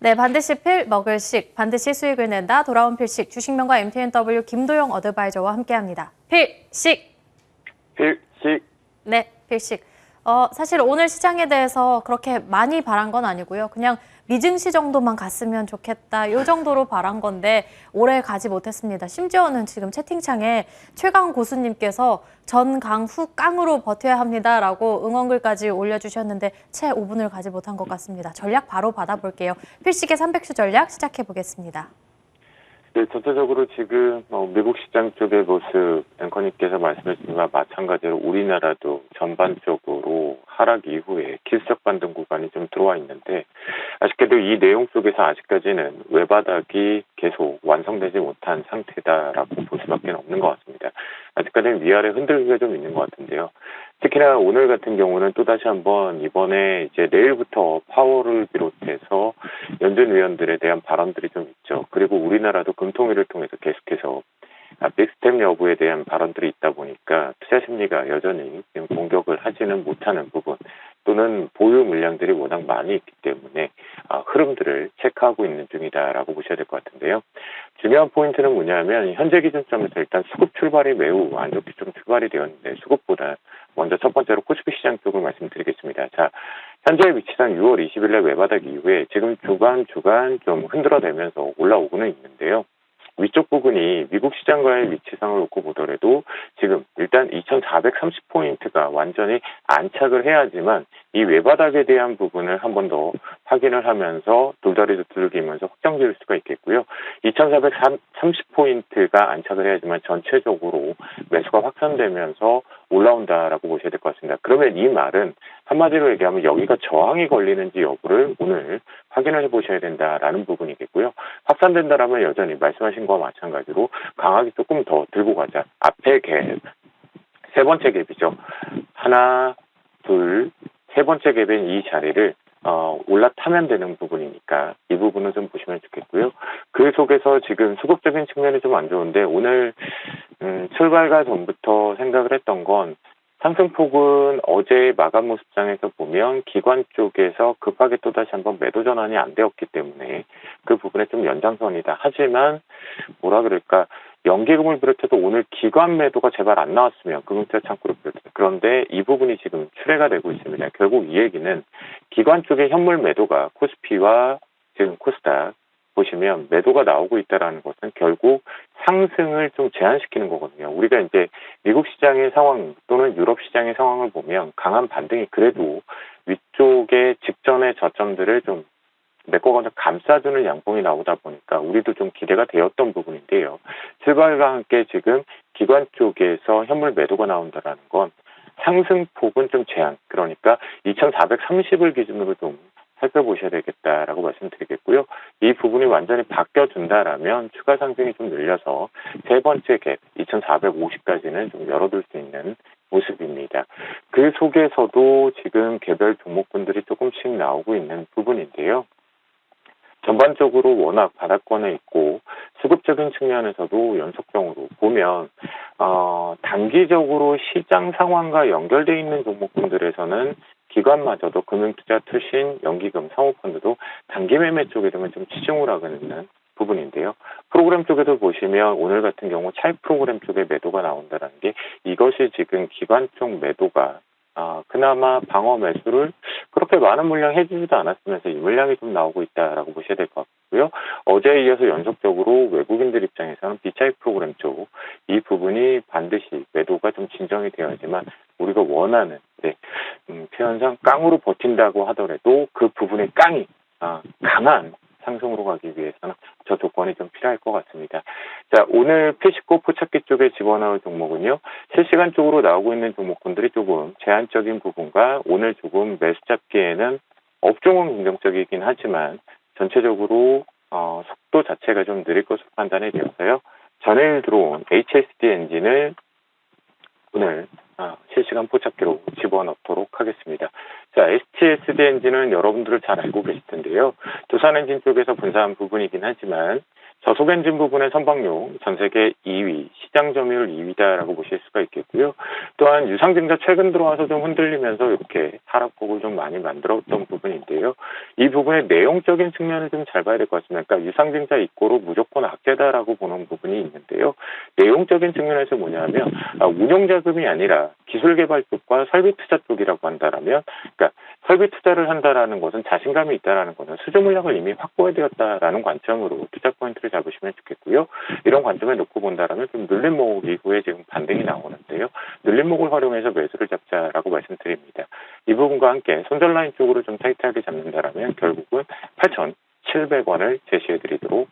네, 반드시 먹을 식, 반드시 수익을 낸다. 돌아온 필식, 주식명가 MTNW 김도영 어드바이저와 함께합니다. 필식! 네, 필식. 사실 오늘 시장에 대해서 그렇게 많이 바란 건 아니고요. 그냥 미증시 정도만 갔으면 좋겠다. 이 정도로 바란 건데 오래 가지 못했습니다. 심지어는 지금 채팅창에 최강 고수님께서 전강 후 깡으로 버텨야 합니다라고 응원글까지 올려주셨는데 채 5분을 가지 못한 것 같습니다. 전략 바로 받아볼게요. 필식의 300수 전략 시작해 보겠습니다. 네, 전체적으로 지금 미국 시장 쪽의 모습 앵커님께서 말씀하신 바와 마찬가지로 우리나라도 전반적으로 하락 이후에 기술적 반등 구간이 좀 들어와 있는데 아쉽게도 이 내용 속에서 아직까지는 외바닥이 계속 완성되지 못한 상태다라고 볼 수밖에 없는 것 같습니다. 아직까지는 위아래 흔들기가 좀 있는 것 같은데요. 특히나 오늘 같은 경우는 또다시 한번 이번에 이제 내일부터 파월을 비롯해서 연준 위원들에 대한 발언들이 좀 있죠. 그리고 우리나라도 금통위를 통해서 계속해서 빅스텝 여부에 대한 발언들이 있다 보니까 투자 심리가 여전히 지금 공격을 하지는 못하는 부분 또는 보유 물량들이 워낙 많이 있기 때문에 흐름들을 체크하고 있는 중이다라고 보셔야 될 것 같은데요. 중요한 포인트는 뭐냐면 현재 기준점에서 일단 수급 출발이 매우 안 좋게 좀 출발이 되었는데 수급보다 먼저 첫 번째로 코스피 시장 쪽을 말씀드리겠습니다. 자, 현재 위치상 6월 20일 날 외바닥 이후에 지금 주간 좀 흔들어대면서 올라오고는 있는데요. 위쪽 부분이 미국 시장과의 위치상을 놓고 보더라도 지금 일단 2430포인트가 완전히 안착을 해야지만 이 외바닥에 대한 부분을 한 번 더 확인을 하면서 돌다리도 두들기면서 확정 지을 수가 있겠고요. 2430포인트가 안착을 해야지만 전체적으로 매수가 확산되면서 올라온다라고 보셔야 될 것 같습니다. 그러면 이 말은 한마디로 얘기하면 여기가 저항이 걸리는지 여부를 오늘 확인을 해보셔야 된다라는 부분이겠고요. 확산된다라면 여전히 말씀하신 것과 마찬가지로 강하게 조금 더 들고 가자. 앞에 갭, 세 번째 갭이죠. 하나, 둘, 세 번째 갭인 이 자리를 올라타면 되는 부분이니까 이 부분은 좀 보시면 좋겠고요. 그 속에서 지금 수급적인 측면이 좀 안 좋은데 오늘 출발과 전부터 생각을 했던 건 상승폭은 어제 마감 모습장에서 보면 기관 쪽에서 급하게 또다시 한번 매도 전환이 안 되었기 때문에 그 부분에 좀 연장선이다. 하지만 뭐라 그럴까 연기금을 비롯해서 오늘 기관 매도가 제발 안 나왔으면 금융투자 창구를 비롯해서 그런데 이 부분이 지금 출회가 되고 있습니다. 결국 이 얘기는 기관 쪽의 현물 매도가 코스피와 지금 코스닥 보시면 매도가 나오고 있다는 것은 결국 상승을 좀 제한시키는 거거든요. 우리가 이제 미국 시장의 상황 또는 유럽 시장의 상황을 보면 강한 반등이 그래도 위쪽에 직전의 저점들을 좀 메꿔가면서 감싸주는 양봉이 나오다 보니까 우리도 좀 기대가 되었던 부분인데요. 출발과 함께 지금 기관 쪽에서 현물 매도가 나온다는 건 상승폭은 좀 제한, 그러니까 2430을 기준으로 좀 살펴보셔야 되겠다라고 말씀드리겠고요. 이 부분이 완전히 바뀌어준다라면 추가 상승이 좀 늘려서 세 번째 갭 2450까지는 좀 열어둘 수 있는 모습입니다. 그 속에서도 지금 개별 종목군들이 조금씩 나오고 있는 부분인데요. 전반적으로 워낙 바닥권에 있고 수급적인 측면에서도 연속적으로 보면 단기적으로 시장 상황과 연결되어 있는 종목군들에서는 기관마저도 금융투자 투신, 연기금, 사모펀드도 단기 매매 쪽에 되면 좀 치중을 하고 있는 부분인데요. 프로그램 쪽에도 보시면 오늘 같은 경우 차익 프로그램 쪽에 매도가 나온다는 게 이것이 지금 기관 쪽 매도가 그나마 방어 매수를 그렇게 많은 물량 해주지도 않았으면서 이 물량이 좀 나오고 있다라고 보셔야 될 것 같고요. 어제에 이어서 연속적으로 외국인들 입장에서는 비차익 프로그램 쪽 이 부분이 반드시 매도가 좀 진정이 되어야지만 우리가 원하는 표현상 깡으로 버틴다고 하더라도 그 부분의 깡이 강한 상승으로 가기 위해서는 저 조건이 좀 필요할 것 같습니다. 자, 오늘 피시코 포착기 쪽에 집어넣을 종목은요. 실시간적으로 나오고 있는 종목군들이 조금 제한적인 부분과 오늘 조금 매수 잡기에는 업종은 긍정적이긴 하지만 전체적으로 속도 자체가 좀 느릴 것으로 판단이 되어서요. 전일 들어온 HSD 엔진을 오늘 실시간 포착기로 집어넣도록 하겠습니다. 자, STSDNG는 여러분들을 잘 알고 계실 텐데요. 두산엔진 쪽에서 분사한 부분이긴 하지만 저속 엔진 부분의 선박용 전 세계 2위, 시장 점유율 2위다라고 보실 수가 있겠고요. 또한 유상증자 최근 들어와서 좀 흔들리면서 이렇게 하락폭을 좀 많이 만들었던 부분인데요. 이 부분의 내용적인 측면을 좀 잘 봐야 될 것 같습니다. 그러니까 유상증자 입고로 무조건 악재다라고 보는 부분이 있는데요. 내용적인 측면에서 뭐냐면 운용자금이 아니라 기술개발 쪽과 설비 투자 쪽이라고 한다라면, 그러니까 설비 투자를 한다라는 것은 자신감이 있다라는 것은 수주 물량을 이미 확보해되었다라는 관점으로 투자 포인트를 잡으시면 좋겠고요. 이런 관점에 놓고 본다라면 좀 눌림목 이후에 지금 반등이 나오는데요. 눌림목을 활용해서 매수를 잡자라고 말씀드립니다. 이 부분과 함께 손절 라인 쪽으로 좀 타이트하게 잡는다라면 결국은 8,700원을 제시해드리도록